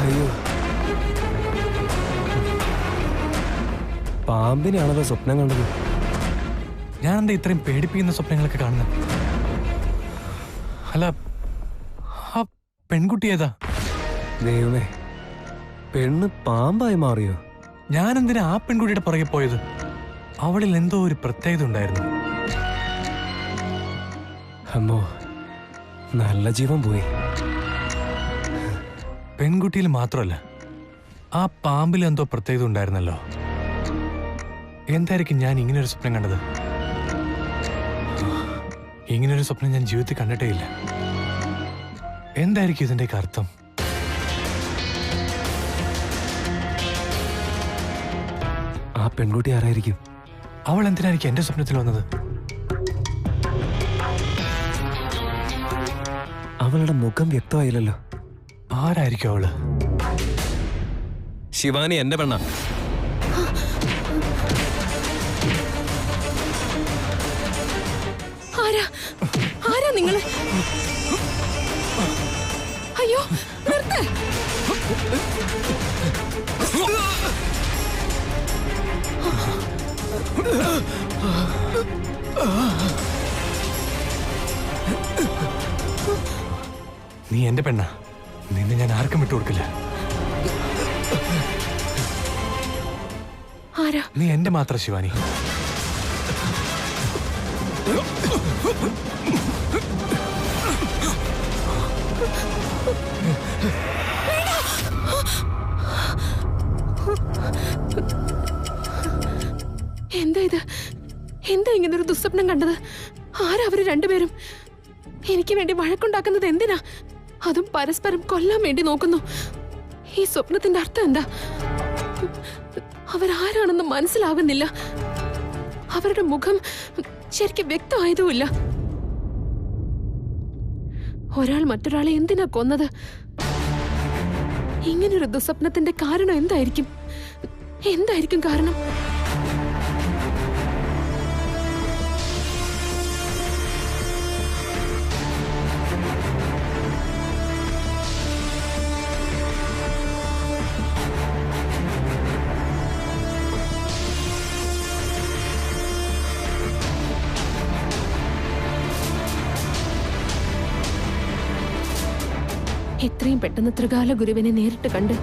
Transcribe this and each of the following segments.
അയ്യോ, പാമ്പിനെയാണല്ലോ സ്വപ്നം കണ്ടത്. ഞാൻ എന്താ ഇത്രയും പേടിപ്പിക്കുന്ന സ്വപ്നങ്ങളൊക്കെ കാണുന്നത്? അല്ല, ആ പെൺകുട്ടി ഏതാ? ദൈവമേ, പെണ്ണ് പാമ്പായി മാറിയോ? ഞാൻ എന്തിനാ ആ പെൺകുട്ടിയുടെ പുറകെ പോയത്? അവളിൽ എന്തോ ഒരു പ്രത്യേകത ഉണ്ടായിരുന്നു. അമ്മോ, നല്ല ജീവൻ പോയി. പെൺകുട്ടിയിൽ മാത്രമല്ല, ആ പാമ്പിൽ എന്തോ പ്രത്യേകത ഉണ്ടായിരുന്നല്ലോ. എന്തായിരിക്കും ഞാൻ ഇങ്ങനൊരു സ്വപ്നം കണ്ടത്? ഇങ്ങനൊരു സ്വപ്നം ഞാൻ ജീവിതത്തിൽ കണ്ടിട്ടേ ഇല്ല. എന്തായിരിക്കും ഇതിന്റെയൊക്കെ അർത്ഥം? ആ പെൺകുട്ടി ആരായിരിക്കും? അവൾ എന്തിനായിരിക്കും എന്റെ സ്വപ്നത്തിൽ വന്നത്? അവളുടെ മുഖം വ്യക്തമായില്ലല്ലോ. ആരായിരിക്കും അവള്? ശിവാനി എന്റെ പെണ്ണ. ആരാ നിങ്ങള്? അയ്യോ, നിർത്ത്. നീ എന്റെ പെണ്ണ. നിന്നെ ഞാൻ ആർക്കും വിട്ടുകൊടുക്കില്ല. ആരാ? നീ എന്റെ മാത്രം ശിവാനി. എന്താ ഇത്? എന്താ ഇങ്ങനൊരു ദുസ്വപ്നം കണ്ടത്? ആരാ അവര് രണ്ടുപേരും? എനിക്ക് വേണ്ടി വഴക്കുണ്ടാക്കുന്നത് എന്തിനാ? അതും പരസ്പരം കൊല്ലാൻ വേണ്ടി നോക്കുന്നു. ഈ സ്വപ്നത്തിന്റെ അർത്ഥം എന്താ? അവരാരാണെന്ന് മനസ്സിലാകുന്നില്ല. അവരുടെ മുഖം ശരിക്കും വ്യക്തമായതുമില്ല. ഒരാൾ മറ്റൊരാളെ എന്തിനാ കൊന്നത്? ഇങ്ങനൊരു ദുസ്വപ്നത്തിന്റെ കാരണം എന്തായിരിക്കും? എന്തായിരിക്കും കാരണം? എത്രയും പെട്ടെന്ന് ത്രികാല ഗുരുവിനെ നേരിട്ട് കണ്ട്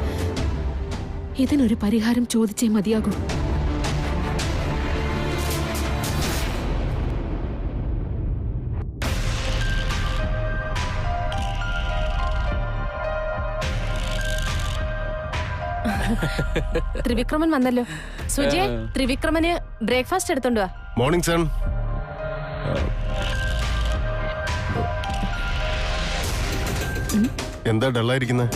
ഇതിനൊരു പരിഹാരം ചോദിച്ചേ മതിയാകൂ. ത്രിവിക്രമൻ വന്നല്ലോ. സുജയ്, ത്രിവിക്രമന് ബ്രേക്ക്ഫാസ്റ്റ് എടുത്തോണ്ട് വാ. Morning son. എന്താ ഡള്ളായിരിക്കുന്നത്?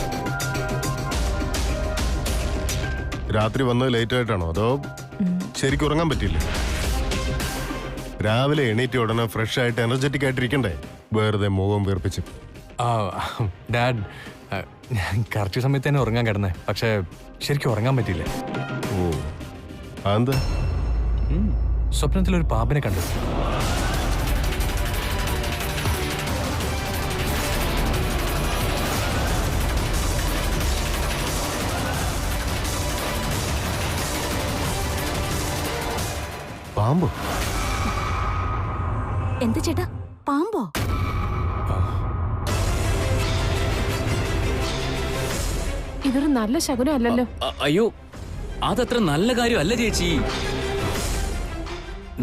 രാത്രി വന്നത് ലേറ്റ് ആയിട്ടാണോ അതോ ശരിക്കും ഉറങ്ങാൻ പറ്റില്ല? രാവിലെ എണീറ്റ് ഉടനെ ഫ്രഷ് ആയിട്ട് എനർജറ്റിക് ആയിട്ടിരിക്കണ്ടേ? വെറുതെ മുഖം വീർപ്പിച്ച്. ഡാഡ്, ഞാൻ കറക്റ്റ് സമയത്ത് തന്നെ ഉറങ്ങാൻ കിടന്നേ, പക്ഷെ ശരിക്കും ഉറങ്ങാൻ പറ്റിയില്ല. ഓ, അതെന്താ? സ്വപ്നത്തിലൊരു പാമ്പിനെ കണ്ടു. പാമ്പോ? എന്ത് ചേട്ടാ, പാമ്പോ? ഇതൊരു നല്ല ശകുനം അല്ലല്ലോ. അയ്യോ, അതത്ര നല്ല കാര്യമല്ല ചേച്ചി.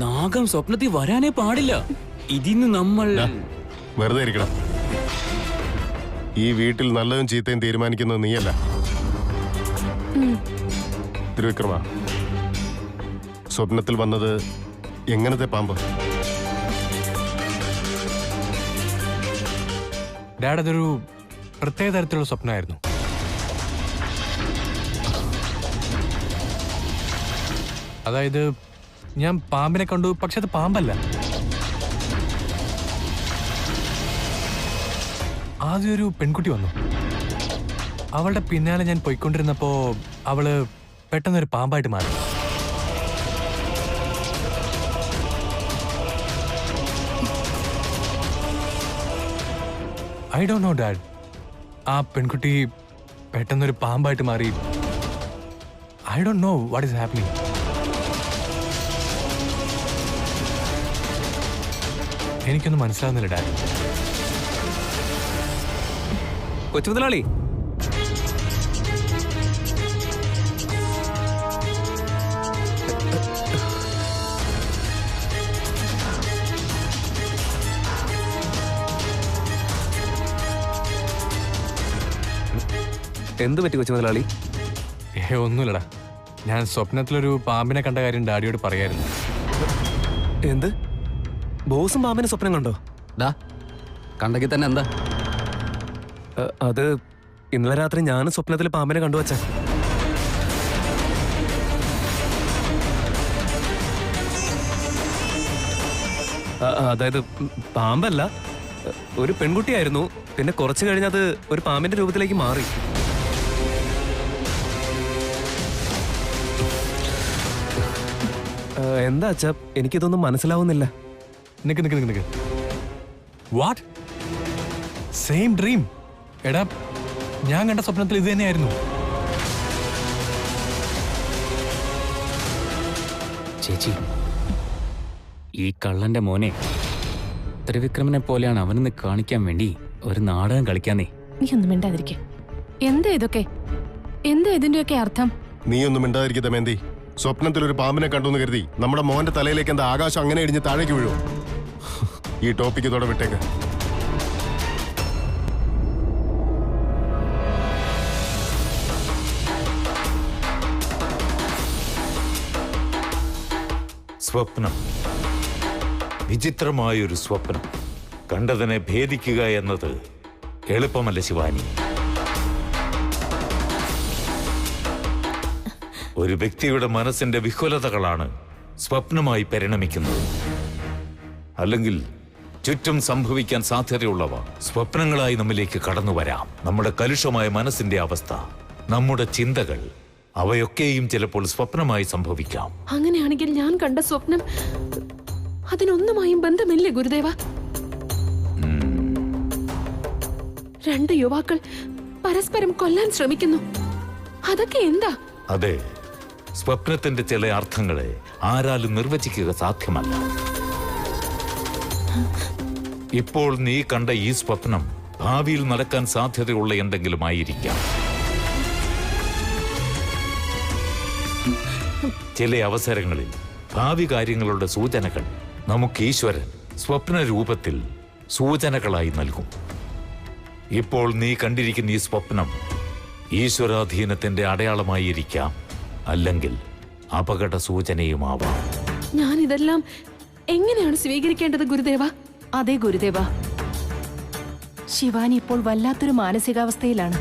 നാഗം സ്വപ്നത്തിൽ വരാനേ പാടില്ല. ഇതിന്ന് നമ്മൾ വെറുതെ ഇരിക്കണം. ഈ വീട്ടിൽ നല്ലതും ചീത്തയും തീരുമാനിക്കുന്നത് നീയല്ല ത്രിവിക്രമ. സ്വപ്നത്തിൽ വന്നത് എങ്ങനത്തെ പാമ്പ്? ഡാഡ്, അതൊരു പ്രത്യേക തരത്തിലുള്ള സ്വപ്നമായിരുന്നു. അതായത് ഞാൻ പാമ്പിനെ കണ്ടു, പക്ഷെ അത് പാമ്പല്ല. ആദ്യം ഒരു പെൺകുട്ടി വന്നു. അവളുടെ പിന്നാലെ ഞാൻ പോയിക്കൊണ്ടിരുന്നപ്പോ അവള് പെട്ടെന്നൊരു പാമ്പായിട്ട് മാറി. I don't know, Dad. ആ പെൺകുട്ടി പെട്ടെന്നൊരു പാമ്പായിട്ട് മാറി. I don't know what is happening. എനിക്കൊന്നും മനസ്സിലാവുന്നില്ല ഡാഡി. കൊച്ചു മുതലാളി, എന്ത് പറ്റി കൊച്ചു മുതലാളി? ഒന്നുമില്ലടാ, ഞാൻ സ്വപ്നത്തിലൊരു പാമ്പിനെ കണ്ട കാര്യം ഡാഡിയോട് പറയായിരുന്നു. എന്ത്? ബോസും പാമ്പിനെ സ്വപ്നം കണ്ടോ? കണ്ടെങ്കിൽ തന്നെ എന്താ? അത് ഇന്നലെ രാത്രി ഞാനും സ്വപ്നത്തിൽ പാമ്പിനെ കണ്ടു വച്ച. അതായത് പാമ്പല്ല, ഒരു പെൺകുട്ടിയായിരുന്നു. പിന്നെ കുറച്ചു കഴിഞ്ഞത് ഒരു പാമ്പിന്റെ രൂപത്തിലേക്ക് മാറി. എന്താ അച്ഛാ, എനിക്കിതൊന്നും മനസ്സിലാവുന്നില്ല. നിക്ക്. വാട്ട്? Same dream? എടാ, ഞാൻ കണ്ട സ്വപ്നത്തിൽ ഇത് തന്നെയായിരുന്നു. ചേച്ചി, ഈ കള്ളന്റെ മോനെ ത്രിവിക്രമനെ പോലെയാണ് അവനെന്ന് കാണിക്കാൻ വേണ്ടി ഒരു നാടകം കളിക്കാന്നേ. നീ ഒന്നും മിണ്ടാതിരിക്കെ. എന്താ ഇതൊക്കെ? എന്താ ഇതിന്റെയൊക്കെ അർത്ഥം? നീ ഒന്നും മിണ്ടാതിരിക്കുക ദമയന്തി. സ്വപ്നത്തിൽ ഒരു പാമ്പിനെ കണ്ടു എന്ന് കരുതി നമ്മുടെ മോന്റെ തലയിലേക്ക് എന്താ ആകാശം അങ്ങനെ ഇടിഞ്ഞ് താഴേക്ക് വീഴും? ഈ ടോപ്പിക്ക് ഇതോടെ വിട്ടേക്ക്. സ്വപ്നം, വിചിത്രമായൊരു സ്വപ്നം. കണ്ടതിനെ ഭേദിക്കുക എന്നത് എളുപ്പമല്ല ശിവാനി. ഒരു വ്യക്തിയുടെ മനസ്സിന്റെ വിഹ്വലതകളാണ് സ്വപ്നമായി പരിണമിക്കുന്നത്. അല്ലെങ്കിൽ ചുറ്റും സംഭവിക്കാൻ സാധ്യതയുള്ളവ സ്വപ്നങ്ങളായി നമ്മിലേക്ക് കടന്നു വരാം. നമ്മുടെ കലുഷമായ മനസ്സിന്റെ അവസ്ഥ, നമ്മുടെ ചിന്തകൾ, അവയൊക്കെയും ചിലപ്പോൾ സ്വപ്നമായി സംഭവിക്കാം. അങ്ങനെയാണെങ്കിൽ ഞാൻ കണ്ട സ്വപ്നം അതിനൊന്നുമായും ബന്ധമില്ലേ ഗുരുദേവ? രണ്ട് യുവാക്കൾ പരസ്പരം കൊല്ലാൻ ശ്രമിക്കുന്നു. അതൊക്കെ എന്താ? അതെ, സ്വപ്നത്തിന്റെ ചില അർത്ഥങ്ങളെ ആരാലും നിർവചിക്കുക സാധ്യമല്ല. ഇപ്പോൾ നീ കണ്ട ഈ സ്വപ്നം ഭാവിയിൽ നടക്കാൻ സാധ്യതയുള്ള എന്തെങ്കിലും ആയിരിക്കാം. ചില അവസരങ്ങളിൽ ഭാവി കാര്യങ്ങളുടെ സൂചനകൾ നമുക്ക് ഈശ്വരൻ സ്വപ്ന രൂപത്തിൽ സൂചനകളായി നൽകും. ഇപ്പോൾ നീ കണ്ടിരിക്കുന്ന ഈ സ്വപ്നം ഈശ്വരാധീനത്തിന്റെ അടയാളമായിരിക്കാം, അല്ലെങ്കിൽ അപകട സൂചനയുമാവാം. ഞാൻ ഇതെല്ലാം എങ്ങനെയാണ് സ്വീകരിക്കേണ്ടത് ഗുരുദേവ? അതെ ഗുരുദേവ, ശിവാനി ഇപ്പോൾ വല്ലാത്തൊരു മാനസികാവസ്ഥയിലാണ്.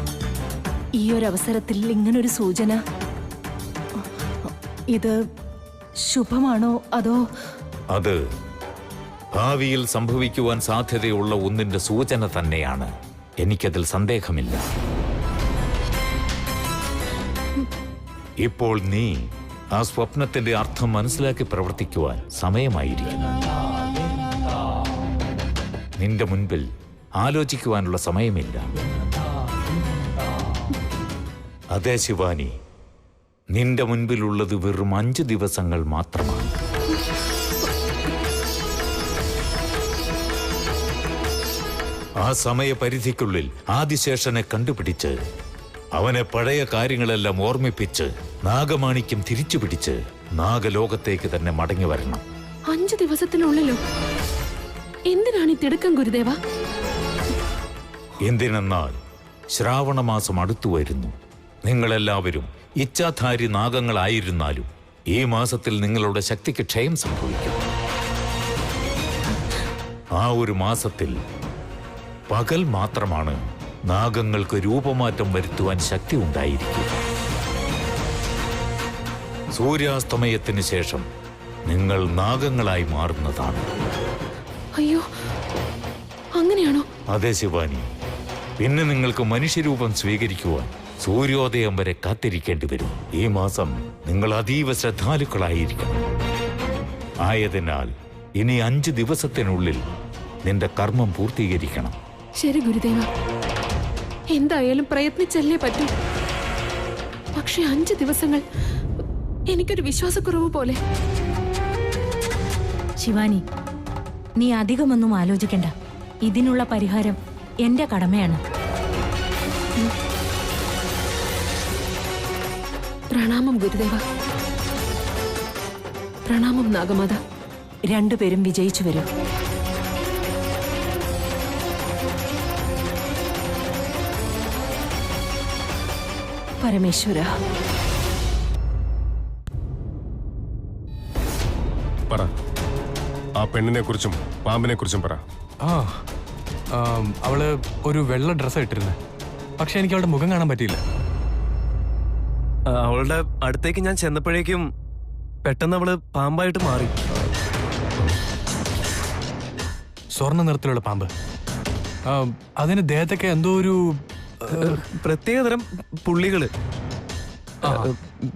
ഈ ഒരു അവസരത്തിൽ ഇങ്ങനൊരു സൂചന, ഇത് ശുഭമാണോ അതോ? അത് ഭാവിയിൽ സംഭവിക്കുവാൻ സാധ്യതയുള്ള ഒന്നിന്റെ സൂചന തന്നെയാണ്. എനിക്കതിൽ സന്ദേഹമില്ല. ഇപ്പോൾ നീ ആ സ്വപ്നത്തിന്റെ അർത്ഥം മനസ്സിലാക്കി പ്രവർത്തിക്കുവാൻ സമയമായിരിക്കുന്നു. നിന്റെ മുൻപിൽ ആലോചിക്കുവാനുള്ള സമയമില്ല. അതെ ശിവാനി, നിന്റെ മുൻപിലുള്ളത് വെറും 5 ദിവസങ്ങൾ മാത്രമാണ്. ആ സമയപരിധിക്കുള്ളിൽ ആദിശേഷനെ കണ്ടുപിടിച്ച് അവനെ പഴയ കാര്യങ്ങളെല്ലാം ഓർമ്മിപ്പിച്ച് നാഗമാണിക്യം തിരിച്ചുപിടിച്ച് നാഗലോകത്തേക്ക് തന്നെ മടങ്ങി വരണം. 5 ദിവസത്തിനുള്ളിലോ? എന്തിനാണ് ഈ തിടുക്കം ഗുരുദേവ? എന്തിനെന്നാൽ ശ്രാവണമാസം അടുത്തു വരുന്നു. നിങ്ങളെല്ലാവരും ഇച്ഛാധാരി നാഗങ്ങളായിരുന്നാലും ഈ മാസത്തിൽ നിങ്ങളുടെ ശക്തിക്ക് ക്ഷയം സംഭവിക്കും. ആ ഒരു മാസത്തിൽ പകൽ മാത്രമാണ് നാഗങ്ങൾക്ക് രൂപമാറ്റം വരുത്തുവാൻ ശക്തി ഉണ്ടായിരിക്കുക. സൂര്യാസ്തമയത്തിന് ശേഷം നിങ്ങൾ നാഗങ്ങളായി മാറുന്നതാണ്. അയ്യോ, അങ്ങനെയാണോ? അതെ ശിവാനി, പിന്നെ നിങ്ങൾക്ക് മനുഷ്യരൂപം സ്വീകരിക്കുവാൻ സൂര്യോദയം വരെ കാത്തിരിക്കേണ്ടി വരും. ഈ മാസം നിങ്ങൾ അതീവ ശ്രദ്ധാലുക്കളായിരിക്കണം. ആയതിനാൽ ഇനി 5 ദിവസത്തിനുള്ളിൽ നിന്റെ കർമ്മം പൂർത്തീകരിക്കണം. ശരി ഗുരുദേവ, എന്തായാലും പ്രയത്നിച്ചല്ലേ പറ്റൂ. പക്ഷെ 5 ദിവസങ്ങൾ എനിക്കൊരു വിശ്വാസക്കുറവ് പോലെ. ശിവാനി, നീ അധികമൊന്നും ആലോചിക്കണ്ട. ഇതിനുള്ള പരിഹാരം എന്റെ കടമയാണ്. പ്രണാമം ഗുരുദേവ. പ്രണാമം നാഗമാത. രണ്ടുപേരും വിജയിച്ചു വരും. പരമേശ്വര, പറ, ആ പെണ്ണിനെ കുറിച്ചും പാമ്പിനെ കുറിച്ചും പറ. ആ അവള് ഒരു വെള്ള ഡ്രസ്സ് ഇട്ടിരുന്നത്. പക്ഷെ എനിക്ക് അവളുടെ മുഖം കാണാൻ പറ്റിയില്ല. അവളുടെ അടുത്തേക്ക് ഞാൻ ചെന്നപ്പോഴേക്കും പെട്ടെന്ന് അവള് പാമ്പായിട്ട് മാറി. സ്വർണ്ണ നിറത്തിലുള്ള പാമ്പ്. അതിന് ദേഹത്തൊക്കെ എന്തോ ഒരു പ്രത്യേകതരം പുള്ളികള്.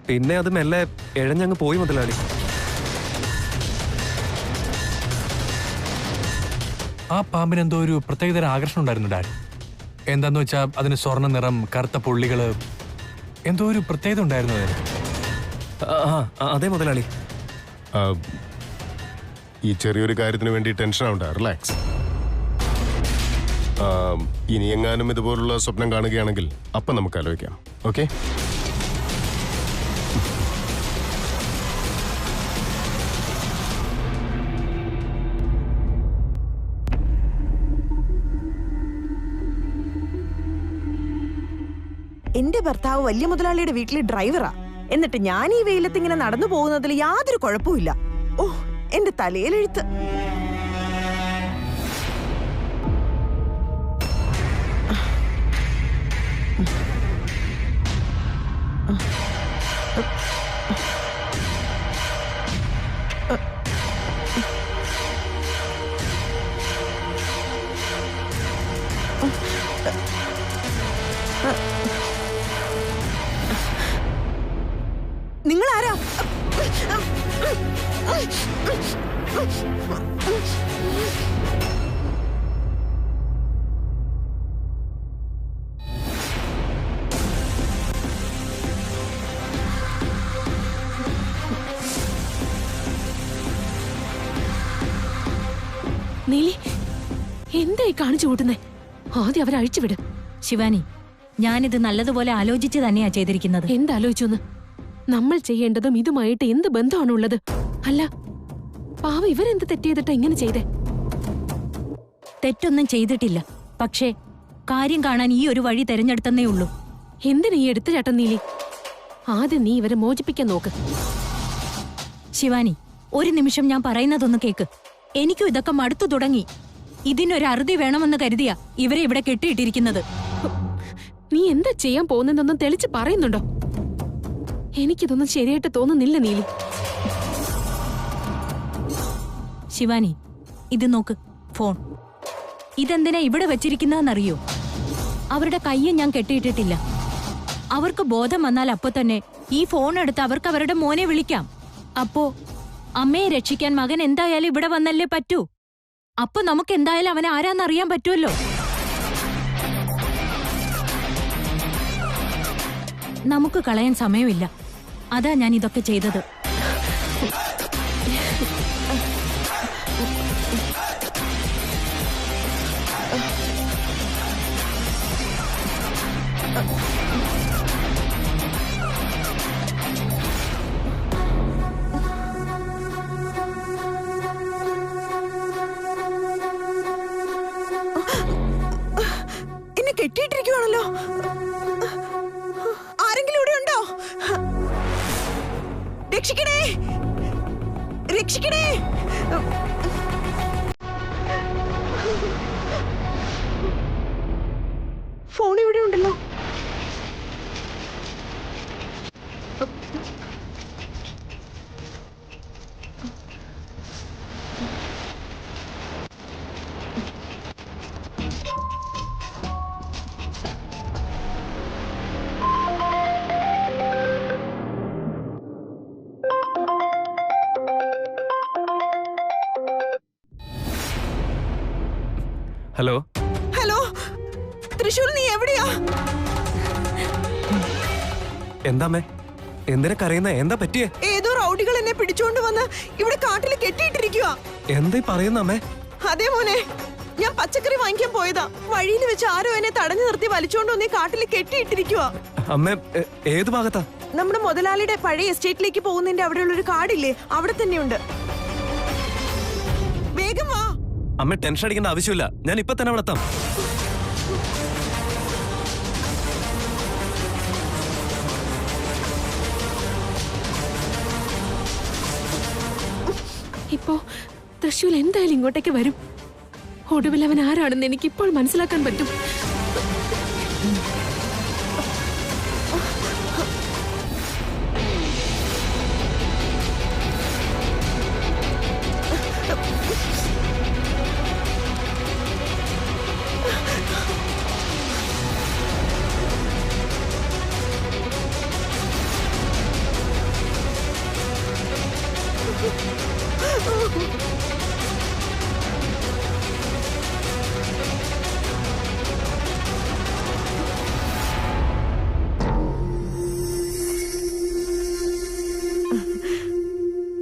പിന്നെ അത് മെല്ലെ ഇഴഞ്ഞങ്ങ് പോയി മുതലാളി. ആ പാമ്പിന് എന്തോ ഒരു പ്രത്യേകതരം ആകർഷണം ഉണ്ടായിരുന്നു ഡാഡ്. എന്താന്ന് വെച്ചാ അതിന് സ്വർണ്ണ നിറം, കറുത്ത പുള്ളികള്, എന്തോ ഒരു പ്രത്യേകത ഉണ്ടായിരുന്നു അതിന്. അതെ മുതലാളി. ഈ ചെറിയൊരു കാര്യത്തിന് വേണ്ടി ടെൻഷൻ ആവണ്ട, റിലാക്സ്. ഇനി എങ്ങാനും ഇതുപോലുള്ള സ്വപ്നം കാണുകയാണെങ്കിൽ അപ്പം നമുക്ക് ആലോചിക്കാം. ഓക്കെ? എന്റെ ഭർത്താവ് വലിയ മുതലാളിയുടെ വീട്ടിലെ ഡ്രൈവറാ. എന്നിട്ട് ഞാൻ ഈ വെയിലത്ത് ഇങ്ങനെ നടന്നു പോകുന്നതിൽ യാതൊരു കുഴപ്പമില്ല. ഓ, എന്റെ തലയിലെഴുത്ത്. നിങ്ങൾ ആരാ? നീലി, എന്തായി കാണിച്ചു കൂട്ടുന്നേ? ആദ്യം അവരെ അഴിച്ചുവിട്. ശിവാനി, ഞാനിത് നല്ലതുപോലെ ആലോചിച്ച് തന്നെയാ ചെയ്തിരിക്കുന്നത്. എന്താലോചിച്ചൊന്ന്? നമ്മൾ ചെയ്യേണ്ടതും ഇതുമായിട്ട് എന്ത് ബന്ധമാണുള്ളത്? അല്ല, പാവ ഇവരെന്ത് തെറ്റ് ചെയ്തിട്ടാ ഇങ്ങനെ ചെയ്തേ? തെറ്റൊന്നും ചെയ്തിട്ടില്ല. പക്ഷേ കാര്യം കാണാൻ ഈ ഒരു വഴി തെരഞ്ഞെടുത്തന്നേ ഉള്ളൂ. എന്തിനാ ഈ എടുത്തുചാട്ടം നീലി? ആദ്യം നീ ഇവരെ മോചിപ്പിക്കാൻ നോക്ക്. ശിവാനി, ഒരു നിമിഷം ഞാൻ പറയുന്നതൊന്ന് കേക്ക്. എനിക്കും ഇതൊക്കെ മടുത്തു തുടങ്ങി. ഇതിനൊരു അറുതി വേണമെന്ന് കരുതിയാ ഇവരെ ഇവിടെ കെട്ടിയിട്ടിരിക്കുന്നത്. നീ എന്താ ചെയ്യാൻ പോകുന്നതെന്നൊന്നും തെളിച്ച് പറയുന്നുണ്ടോ? എനിക്കിതൊന്നും ശരിയായിട്ട് തോന്നുന്നില്ല നീലി. ശിവാനി, ഇത് നോക്ക്, ഫോൺ. ഇതെന്തിനാ ഇവിടെ വെച്ചിരിക്കുന്നതെന്നറിയോ? അവരുടെ കയ്യെ ഞാൻ കെട്ടിയിട്ടിട്ടില്ല. അവർക്ക് ബോധം വന്നാൽ അപ്പൊ തന്നെ ഈ ഫോൺ എടുത്ത് അവർക്ക് അവരുടെ മോനെ വിളിക്കാം. അപ്പോ അമ്മയെ രക്ഷിക്കാൻ മകൻ എന്തായാലും ഇവിടെ വന്നല്ലേ പറ്റൂ. അപ്പൊ നമുക്ക് എന്തായാലും അവനെ ആരാന്നറിയാൻ പറ്റുമല്ലോ. നമുക്ക് കളയാൻ സമയമില്ല. അതാ ഞാൻ ഇതൊക്കെ ചെയ്തത്. എന്നെ കെട്ടിയിട്ടിരിക്കുവാണല്ലോ. ആരെങ്കിലും ഇവിടെ ഉണ്ടോ? രക്ഷിക്കണേ, രക്ഷിക്കണേ. ഫോൺ ഇവിടെ ഉണ്ടല്ലോ. ഹലോ. ഹലോ, തൃശൂർ നീ എവിടെയാ? എന്താമ്മേ എന്തിനാ കരയുന്ന? എന്താ പറ്റിയേ? ഏതോ റൗഡികൾ എന്നെ പിടിച്ചോണ്ട് വന്ന് ഇവിടെ കാട്ടിൽ കെട്ടിയിട്ടിരിക്കുക. എന്താ പറയുന്ന അമ്മേ? അതേ മോനെ, ഞാൻ പച്ചക്കറി വാങ്ങിക്കാൻ പോയതാ. വഴിയിൽ വെച്ച് ആരോ എന്നെ തടഞ്ഞു നിർത്തി വലിച്ചോണ്ട് വന്ന് കാട്ടിൽ കെട്ടിയിട്ടിരിക്കുക. അമ്മേ ഏത് ഭാഗത്താ? നമ്മുടെ മുതലാളിയുടെ പഴയ എസ്റ്റേറ്റിലേക്ക് പോകുന്നതിന്റെ അവിടെയുള്ള ഒരു കാടില്ലേ, അവിടെ തന്നെയുണ്ട്. വേഗം വാ. അമ്മ ടെൻഷൻ അടിക്കേണ്ട ആവശ്യമില്ല, ഞാൻ ഇപ്പൊ തന്നെ അവിടെ എത്താം. ഇപ്പോ തൃശ്ശൂർ എന്തായാലും ഇങ്ങോട്ടേക്ക് വരും. ഒടുവിൽ അവൻ ആരാണെന്ന് എനിക്ക് ഇപ്പോൾ മനസ്സിലാക്കാൻ പറ്റും.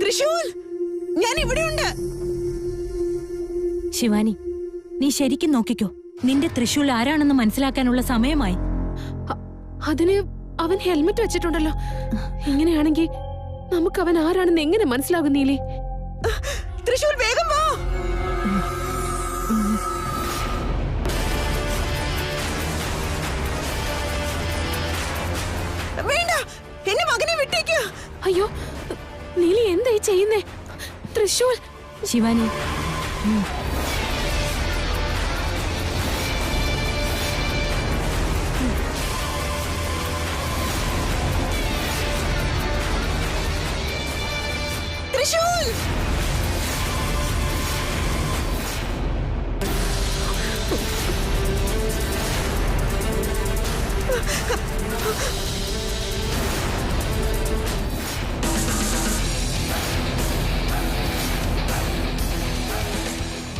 തൃശൂർ, ഞാൻ ഇവിടെയുണ്ട്. ശിവാനി, നീ ശരിക്കും നോക്കിക്കോ. നിന്റെ തൃശൂൽ ആരാണെന്ന് മനസ്സിലാക്കാനുള്ള സമയമായി. അതിന് അവൻ ഹെൽമെറ്റ് വെച്ചിട്ടുണ്ടല്ലോ. ഇങ്ങനെയാണെങ്കിൽ നമുക്ക് അവൻ ആരാണെന്ന് എങ്ങനെ മനസ്സിലാകും നീലി? തൃശൂർ, വേഗം വാ. വേണ്ട, എന്റെ മകനെ വിട്ടേക്ക്. അയ്യോ നീലി, എന്തായി ചെയ്യുന്നേ? തൃശ്ശൂർ. ശിവാനി, തൃശൂർ,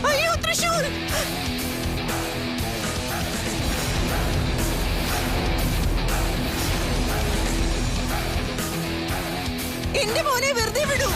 അയ്യോ തൃശൂർ. എന്റെ മോനെ വെറുതെ വിടൂ.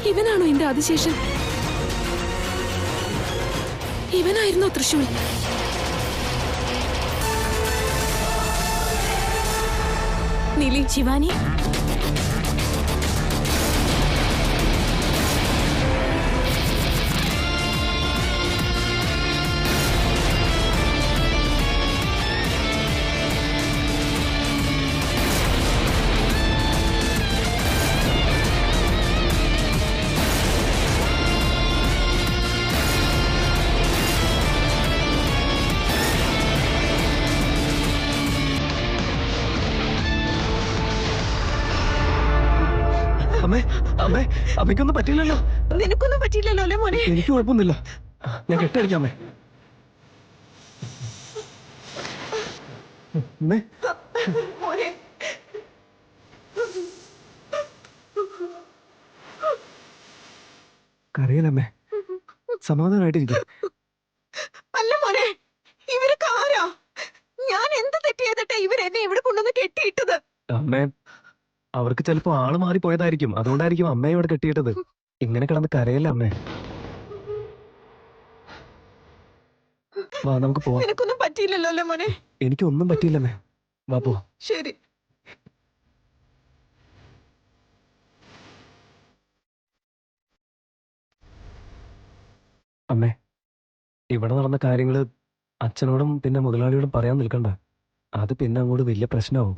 ഇവനാണോ എന്റെ അതിശേഷൻ? ഇവനായിരുന്നോ തൃശ്ശൂർ? നീലി, ശിവാനി, അമ്മേ അമ്മേ, അമ്മയ്ക്കൊന്നും പറ്റില്ലല്ലോ. നിനക്കൊന്നും പറ്റിയില്ലല്ലോ അല്ലേ മോനെ? എനിക്ക് കുഴപ്പമൊന്നുമില്ല, ഞാൻ കെട്ടടിക്കാമേ. അമ്മേ, മോനെ, കരയില്ലമ്മേ, സമാധാനമായിട്ടിരിക്കും. അല്ല മോനെ, ഇവരൊക്കെ ആരാ? ഞാൻ എന്ത് തെറ്റ് ചെയ്തിട്ടാ ഇവരെന്നെ ഇവിടെ കൊണ്ടുവന്ന് കെട്ടിയിട്ടത്? അമ്മേ, അവർക്ക് ചിലപ്പോ ആള് മാറിപ്പോയതായിരിക്കും, അതുകൊണ്ടായിരിക്കും അമ്മയെ ഇവിടെ കെട്ടിയിട്ടത്. ഇങ്ങനെ കിടന്ന് കരയല്ല അമ്മേ. വാ നമുക്ക് പോവാം. നിനക്കൊന്നും പറ്റിയില്ലല്ലോ അല്ലേ മോനെ? എനിക്കൊന്നും പറ്റിയില്ലമ്മേ. വാ പോ. ശരി. അമ്മേ, ഇവിടെ നടന്ന കാര്യങ്ങള് അച്ഛനോടും പിന്നെ മുതലാളിയോടും പറയാൻ നിൽക്കണ്ട. അത് പിന്നെ അങ്ങോട്ട് വലിയ പ്രശ്നമാവും.